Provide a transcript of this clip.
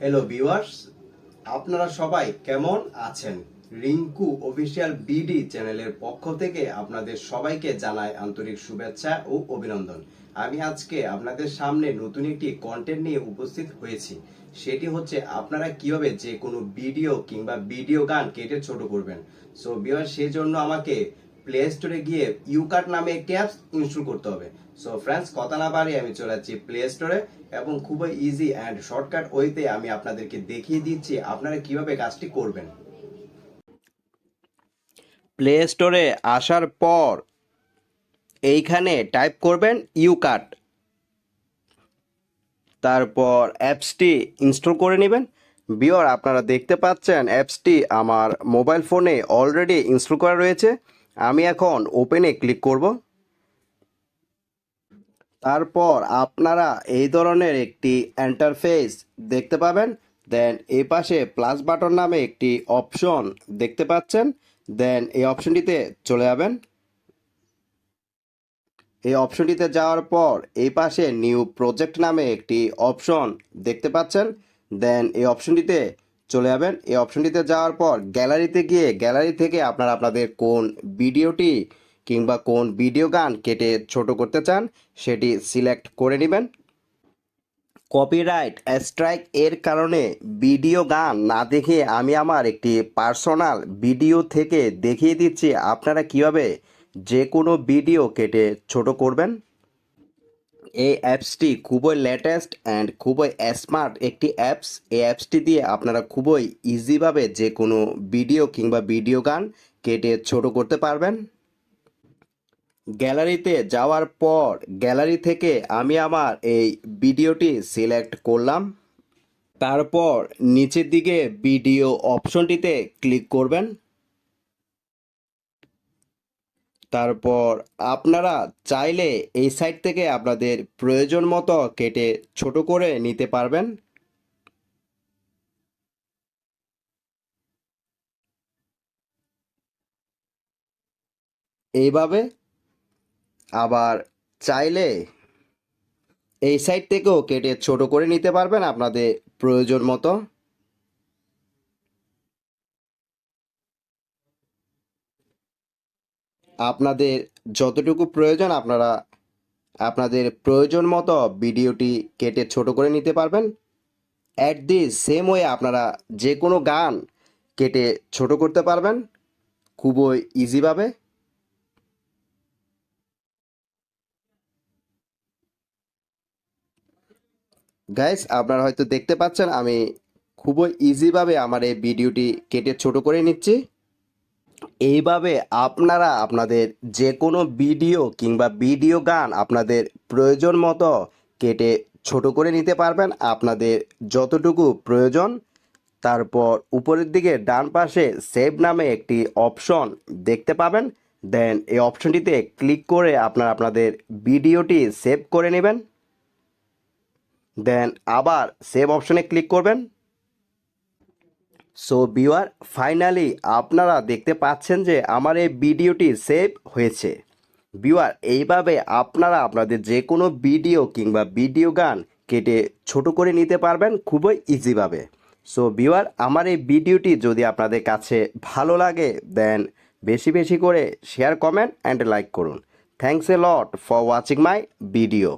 Hello viewers, আপনারা সবাই কেমন আছেন? রিঙ্কু অফিসিয়াল বিডি চ্যানেলের পক্ষ থেকে আপনাদের সবাইকে জানাই আন্তরিক শুভেচ্ছা ও অভিনন্দন। আমি আজকে আপনাদের সামনে নতুন একটি কন্টেন্ট নিয়ে উপস্থিত হয়েছি। সেটি হচ্ছে আপনারা কিভাবে যে কোনো ভিডিও কিংবা ভিডিও গান কেটে ছোট করবেন। সো ভিউয়ার্স, সেই জন্য আমাকে প্লে স্টোরে গিয়ে ইউকাট নামে একটি অ্যাপস ইনস্টল করতে হবে। সো ফ্রেন্ডস, কথা না বাড়িয়ে আমি চলে যাচ্ছি প্লে স্টোরে এবং খুবই ইজি অ্যান্ড শর্টকাট ওয়েতে আমি আপনাদেরকে দেখিয়ে দিচ্ছি আপনারা কিভাবে কাজটি করবেন। প্লে স্টোরে আসার পর এইখানে টাইপ করবেন ইউকাট, তারপর অ্যাপসটি ইনস্টল করে নেবেন। ভিউয়ার, আপনারা দেখতে পাচ্ছেন অ্যাপসটি আমার মোবাইল ফোনে অলরেডি ইনস্টল করা রয়েছে। আমি এখন ওপেনে ক্লিক করব। তারপর আপনারা এই ধরনের একটি ইন্টারফেস দেখতে পাবেন। দেন এই পাশে প্লাস বাটন নামে একটি অপশন দেখতে পাচ্ছেন। দেন এই অপশনটিতে চলে যাবেন। এই অপশনটিতে যাওয়ার পর এই পাশে নিউ প্রজেক্ট নামে একটি অপশন দেখতে পাচ্ছেন। দেন এই অপশনটিতে চলে যাবেন। এই অপশনটিতে যাওয়ার পর গ্যালারিতে গিয়ে গ্যালারি থেকে আপনারা আপনাদের কোন ভিডিওটি কিংবা কোন ভিডিও গান কেটে ছোট করতে চান সেটি সিলেক্ট করে নেবেন। কপিরাইট স্ট্রাইক এর কারণে ভিডিও গান না দেখে আমি আমার একটি পার্সোনাল ভিডিও থেকে দেখিয়ে দিচ্ছি আপনারা কিভাবে যে কোনো ভিডিও কেটে ছোট করবেন। এই অ্যাপসটি খুবই লেটেস্ট অ্যান্ড খুবই স্মার্ট একটি অ্যাপস। এই অ্যাপসটি দিয়ে আপনারা খুবই ইজিভাবে যে কোনো ভিডিও কিংবা ভিডিও গান কেটে ছোট করতে পারবেন। গ্যালারিতে যাওয়ার পর গ্যালারি থেকে আমি আমার এই ভিডিওটি সিলেক্ট করলাম। তারপর নিচের দিকে ভিডিও অপশনটিতে ক্লিক করবেন। তারপর আপনারা চাইলে এই সাইট থেকে আপনাদের প্রয়োজন মতো কেটে ছোট করে নিতে পারবেন। এইভাবে আবার চাইলে এই সাইট থেকেও কেটে ছোট করে নিতে পারবেন আপনাদের প্রয়োজন মতো। আপনাদের যতটুকু প্রয়োজন আপনারা আপনাদের প্রয়োজন মতো ভিডিওটি কেটে ছোট করে নিতে পারবেন। অ্যাট দি সেম ওয়ে আপনারা যে কোনো গান কেটে ছোট করতে পারবেন খুবই ইজিভাবে। গাইস, আপনারা হয়তো দেখতে পাচ্ছেন আমি খুবই ইজিভাবে আমার এই ভিডিওটি কেটে ছোট করে নিচ্ছি। এইভাবে আপনারা আপনাদের যে কোনো ভিডিও কিংবা ভিডিও গান আপনাদের প্রয়োজন মতো কেটে ছোট করে নিতে পারবেন আপনাদের যতটুকু প্রয়োজন। তারপর উপরের দিকে ডান পাশে সেভ নামে একটি অপশন দেখতে পাবেন। দেন এই অপশনটিতে ক্লিক করে আপনারা আপনাদের ভিডিওটি সেভ করে নেবেন। দেন আবার সেভ অপশনে ক্লিক করবেন। সো ভিউয়ার, ফাইনালি আপনারা দেখতে পাচ্ছেন যে আমার এই ভিডিওটি সেভ হয়েছে। ভিউয়ার, এইভাবে আপনারা আপনাদের যে কোনো ভিডিও কিংবা ভিডিও গান কেটে ছোট করে নিতে পারবেন খুবই ইজিভাবে। সো ভিউয়ার, আমার এই ভিডিওটি যদি আপনাদের কাছে ভালো লাগে দেন বেশি বেশি করে শেয়ার, কমেন্ট অ্যান্ড লাইক করুন। Thanks a lot for watching my video.